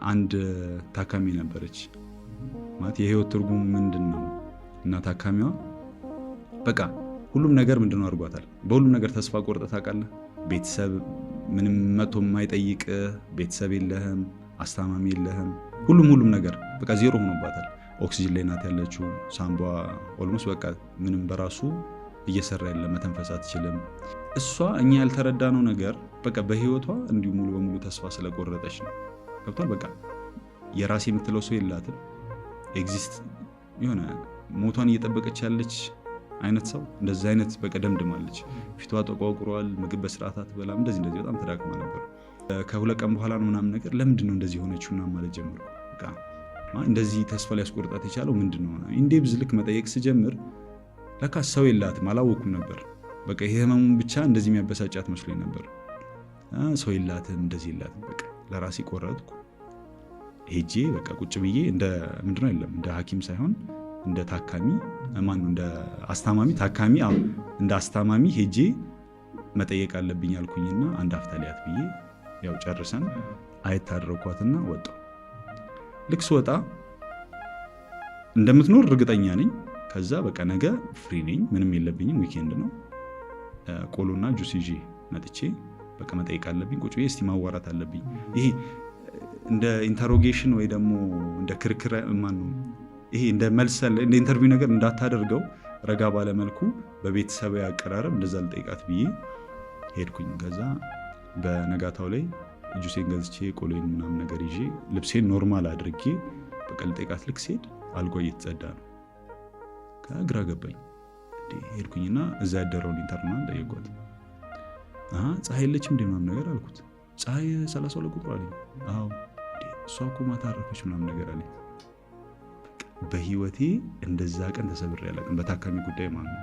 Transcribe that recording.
አንድ ታካሚ ነበረች ማለት የህይወት ትርጉም ምንድነው እና ታካሚዋ በቃ ሁሉም ነገር ምንድነው አድርጓታል። በሁሉም ነገር ተስፋ ቆርጠህ ታውቃለህ። ቤተሰብ ምንም መጥቶ የማይጠይቅ ቤተሰብ የለህም፣ አስታማሚ የለህም። ሁሉም ነገር በቃ ዜሮ ሆኖባታል። ኦክሲጅን ላይ ናት ያለችው። ሳምቧ ኦልሞስት በቃ ምንም በራሱ እየሰራ የለም፣ መተንፈስ አትችልም። እሷ እኛ ያልተረዳነው ነገር በቃ በህይወቷ እንዲሁ ሙሉ በሙሉ ተስፋ ስለቆረጠች ነው። ገብቷል። በቃ የራሴ የምትለው ሰው የላትም። ኤግዚስት የሆነ ሞቷን እየጠበቀች ያለች አይነት ሰው እንደዚህ አይነት በቃ ደምድማለች። ፊቷ ተቋቁሯል፣ ምግብ በስርዓት አትበላም። እንደዚህ በጣም ተዳክማ ነበር። ከሁለት ቀን በኋላ ነው ምናምን ነገር ለምንድን ነው እንደዚህ ሆነችውና ማለት ጀመርኩ። በቃ እንደዚህ ተስፋ ሊያስቆርጣት የቻለው ምንድን ነው? ኢንዴብዝ ልክ መጠየቅ ስጀምር ለካ ሰው የላትም። አላወኩም ነበር። በቃ ይሄ ህመሙን ብቻ እንደዚህ የሚያበሳጫት መስሎኝ ነበር። ሰው የላትም፣ እንደዚህ የላትም። በቃ ለራሴ ቆረጥኩ። ሄጄ በቃ ቁጭ ብዬ እንደ ምንድነው የለም እንደ ሐኪም ሳይሆን እንደ ታካሚ ማነው እንደ አስታማሚ ታካሚ እንደ አስታማሚ ሄጄ መጠየቅ አለብኝ አልኩኝና አንድ አፍታ ሊያት ብዬ ያው ጨርሰን አየት አደረኳትና ወጣሁ። ልክ ስወጣ እንደምትኖር እርግጠኛ ነኝ። ከዛ በቃ ነገ ፍሪ ነኝ፣ ምንም የለብኝም፣ ዊኬንድ ነው። ቆሎና ጁስ ይዤ መጥቼ በቃ መጠየቅ አለብኝ። ቁጭ ብዬ እስቲ ማዋራት አለብኝ። ይሄ እንደ ኢንተሮጌሽን ወይ ደግሞ እንደ ክርክር ማነው ይሄ እንደ መልሰል እንደ ኢንተርቪው ነገር እንዳታደርገው ረጋ ባለ መልኩ በቤተሰብ ያቀራረብ እንደዛ ልጠይቃት ብዬ ሄድኩኝ። ከዛ በነጋታው ላይ ጁሴን ገዝቼ ቆሎን ምናምን ነገር ይዤ ልብሴን ኖርማል አድርጌ በቃ ልጠይቃት ልክ ስሄድ አልጋ እየተጸዳ ነው። ከግራ ገባኝ። ሄድኩኝና እዛ ያደረውን ኢንተርናል ጠየኳት። ፀሐይ የለችም እንደ ምናምን ነገር አልኩት። ፀሐይ 32 ቁጥር አለኝ። አዎ እሷ እኮ ማታ አረፈች ምናምን ነገር አለኝ። በህይወቴ እንደዛ ቀን ተሰብሬ አላውቅም፣ በታካሚ ጉዳይ ማለት ነው።